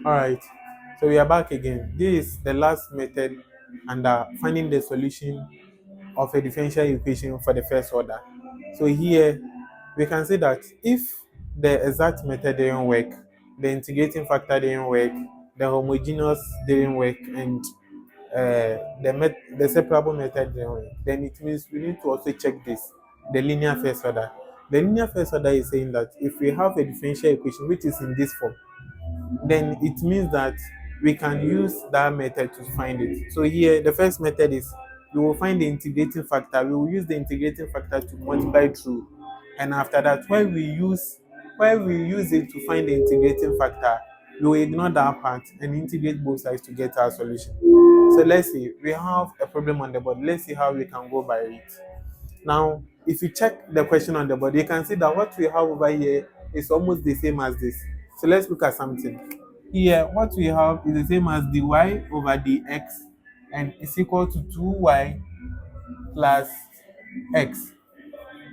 All right, so we are back again. This is the last method under finding the solution of a differential equation for the first order. So here we can say that if the exact method didn't work, the integrating factor didn't work, the homogeneous didn't work, and the separable method didn't work, then it means we need to also check this, the linear first order. The linear first order is saying that if we have a differential equation which is in this form, then it means that we can use that method to find it. So here, the first method is we will find the integrating factor. We will use the integrating factor to multiply through, and after that, when we use it to find the integrating factor, we will ignore that part and integrate both sides to get our solution. So let's see, we have a problem on the board. Let's see how we can go by it. Now, if you check the question on the board, you can see that what we have over here is almost the same as this. So let's look at something. Here, what we have is the same as dy over dx and is equal to 2y plus x.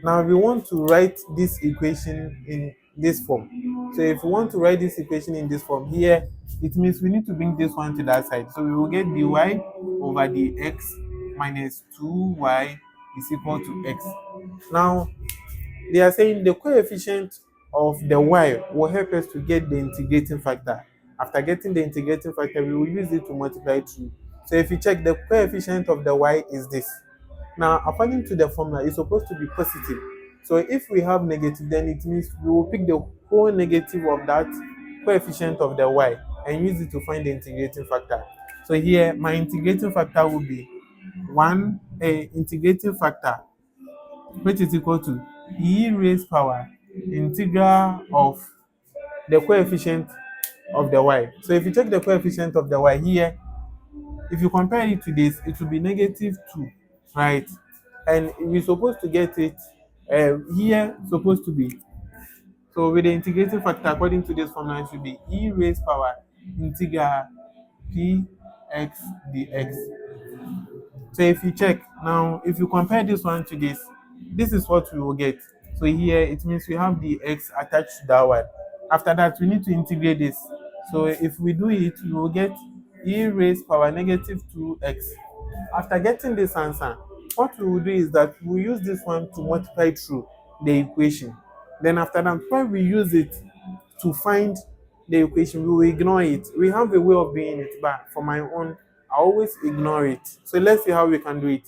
Now, we want to write this equation in this form. So if we want to write this equation in this form, here, it means we need to bring this one to that side. So we will get dy over dx minus 2y is equal to x. Now, they are saying the coefficient of the y will help us to get the integrating factor. After getting the integrating factor, we will use it to multiply through. So if you check, the coefficient of the y is this. Now, according to the formula, it's supposed to be positive. So if we have negative, then it means we will pick the whole negative of that coefficient of the y and use it to find the integrating factor. So here, my integrating factor will be integrating factor, which is equal to e raised power integral of the coefficient of the y. So if you check the coefficient of the y here, if you compare it to this, it will be negative 2, right? And we're supposed to get it here, supposed to be. So with the integrating factor, according to this formula, it should be e raised power integral px dx. So if you check now, if you compare this one to this is what we will get. So here it means we have the x attached to that one. After that, we need to integrate this. So if we do it, we will get e raised power negative 2x. After getting this answer, what we will do is that we use this one to multiply through the equation. Then after that, when we use it to find the equation, we will ignore it. We have a way of doing it, but for my own, I always ignore it. So let's see how we can do it.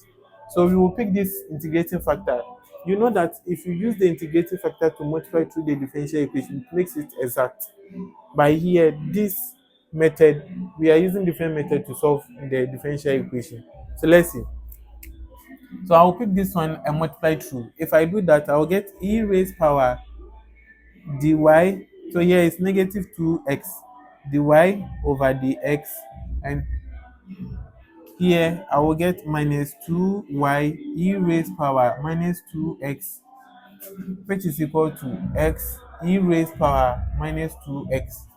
So we will pick this integrating factor. You know that if you use the integrating factor to multiply through the differential equation, it makes it exact. By here, this method, we are using different method to solve the differential equation. So let's see. So I'll pick this one and multiply through. If I do that, I'll get e raised power dy. So here is negative 2x dy over dx, and here I will get minus 2y e raised power minus 2x, which is equal to x e raised power minus 2x.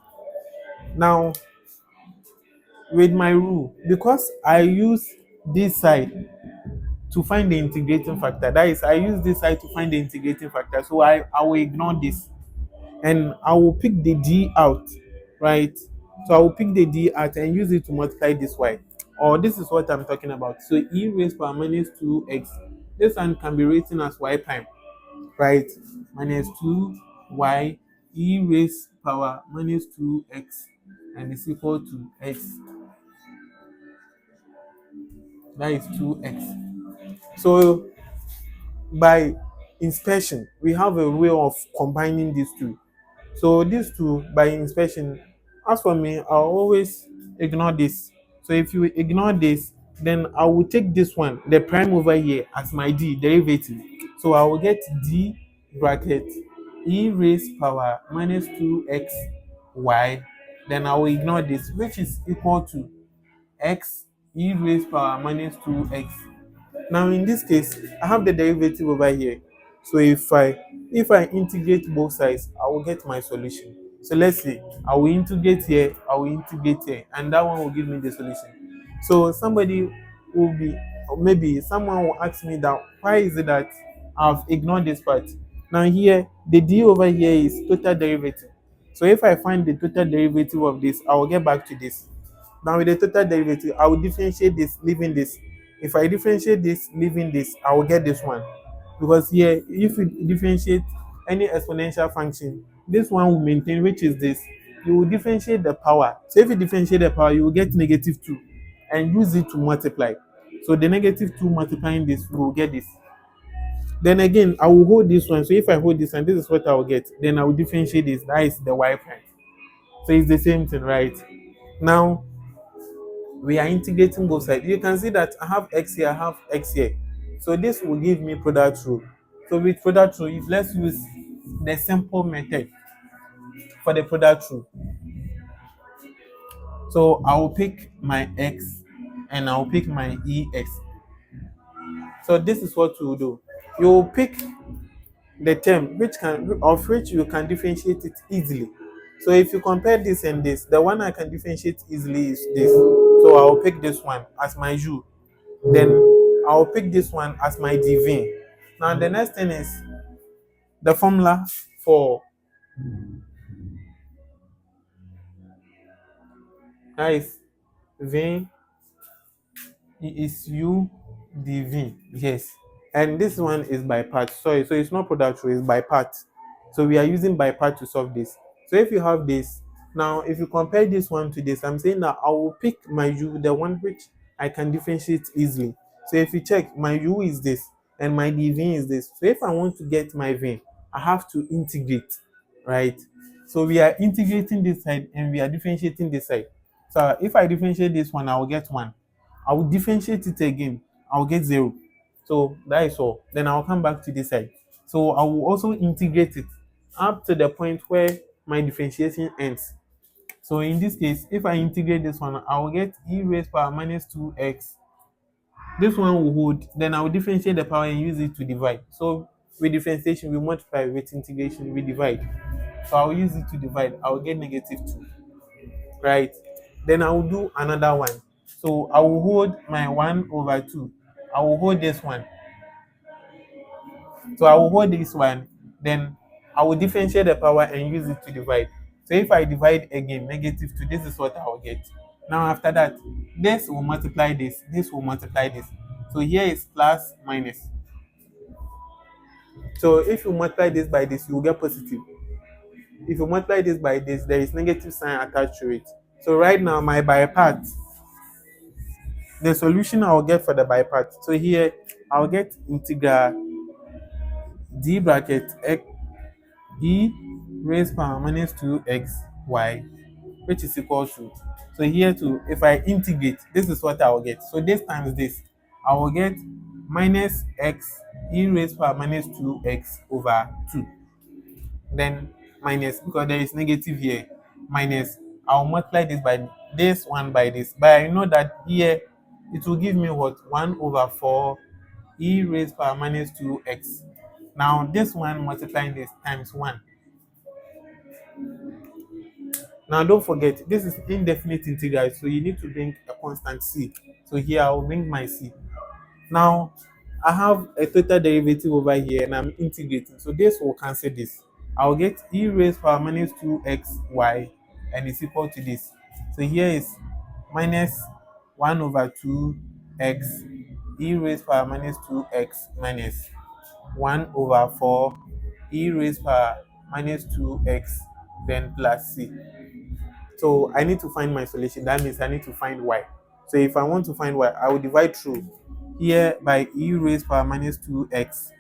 Now, with my rule, because I use this side to find the integrating factor, that is, I use this side to find the integrating factor, so I will ignore this and I will pick the d out, right? So I will pick the d out and use it to multiply this y. Or this is what I'm talking about. So e raised power minus 2x. This one can be written as y prime, right? Minus 2y e raised power minus 2x and is equal to x. That is 2x. So by inspection, we have a way of combining these two. So these two, by inspection, as for me, I'll always ignore this. So if you ignore this, then I will take this one, the prime over here, as my d derivative. So I will get d bracket e raised power minus 2x y. Then I will ignore this, which is equal to x e raised power minus 2x. Now in this case, I have the derivative over here. So if I integrate both sides, I will get my solution. So let's see, I will integrate here, I will integrate here, and that one will give me the solution. So somebody will be, or maybe someone will ask me that why is it that I've ignored this part? Now here, the d over here is total derivative. So if I find the total derivative of this, I will get back to this. Now with the total derivative, I will differentiate this, leaving this. If I differentiate this, leaving this, I will get this one. Because here, if you differentiate any exponential function, this one will maintain, which is this. You will differentiate the power. So if you differentiate the power, you will get negative 2 and use it to multiply. So the negative 2 multiplying this, you will get this. Then again, I will hold this one. So if I hold this one, this is what I will get. Then I will differentiate this. That is the y prime. So it's the same thing, right? Now, we are integrating both sides. You can see that I have x here, I have x here. So this will give me product rule. So with product rule, let's use the simple method for the product rule. So I will pick my x and I will pick my ex. So this is what you will do. You will pick the term which you can differentiate it easily. So if you compare this and this, the one I can differentiate easily is this. So I will pick this one as my u. Then I'll pick this one as my dv. Now the next thing is the formula for that is v is u dv. Yes. And this one is by part. Sorry, so it's not product rule, it's by part. So we are using by part to solve this. So if you have this, now if you compare this one to this, I'm saying that I will pick my u, the one which I can differentiate easily. So if you check, my u is this and my dv is this. So if I want to get my v, I have to integrate, right? So we are integrating this side and we are differentiating this side. So if I differentiate this one, I will get 1. I will differentiate it again, I will get 0. So that is all. Then I'll come back to this side. So I will also integrate it up to the point where my differentiation ends. So in this case, if I integrate this one, I will get e raised power minus 2x. This one will hold. Then I will differentiate the power and use it to divide. So with differentiation, we multiply. With integration, we divide. So I will use it to divide. I will get negative 2. Right? Then I will do another one. So I will hold my 1 over 2. I will hold this one. So I will hold this one, then I will differentiate the power and use it to divide. So if I divide again, negative 2, this is what I will get. Now after that, this will multiply this will multiply this. So here is plus minus. So if you multiply this by this, you will get positive. If you multiply this by this, there is negative sign attached to it. So right now, my by part, the solution I will get for the by part. So here, I will get integral d bracket x e raised power minus 2xy, which is equal to, so here too, if I integrate, this is what I will get. So this times this, I will get minus x e raised power minus 2x over 2. Then minus, because there is negative here, minus, I'll multiply this by this one by this. But I know that here, it will give me what? 1 over 4 e raised power minus 2x. Now this one multiplying this times 1. Now don't forget, this is indefinite integral, so you need to bring a constant c. So here I'll bring my c. Now I have a total derivative over here and I'm integrating. So this will cancel this. I'll get e raised power minus 2xy and it's equal to this. So here is minus 1 over 2x e raised power minus 2x minus 1 over 4 e raised power minus 2x then plus c. So I need to find my solution. That means I need to find y. So if I want to find y, I will divide through here by e raised power minus 2x,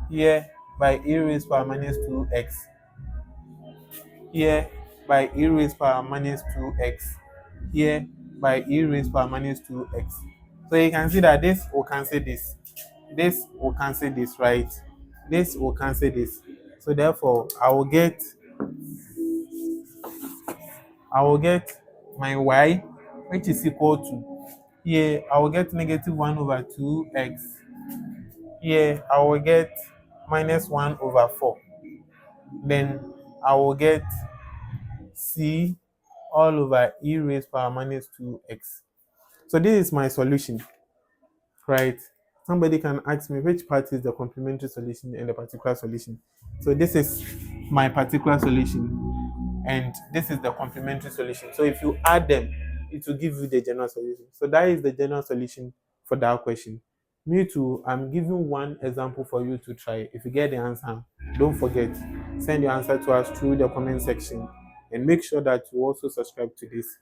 here by e raised power minus 2x, here by e raised power minus 2x, here by e raised power minus 2x. So you can see that this will cancel this. This will cancel this, right? This will cancel this. So therefore, I will get my y, which is equal to, here I will get negative 1 over 2x. Here I will get minus 1 over 4. Then I will get c all over e raised power minus 2x. So this is my solution, right? Somebody can ask me which part is the complementary solution and the particular solution. So this is my particular solution. and this is the complementary solution. So if you add them, it will give you the general solution. So that is the general solution for that question. Me too, I'm giving one example for you to try. If you get the answer, don't forget, send your answer to us through the comment section, and make sure that you also subscribe to this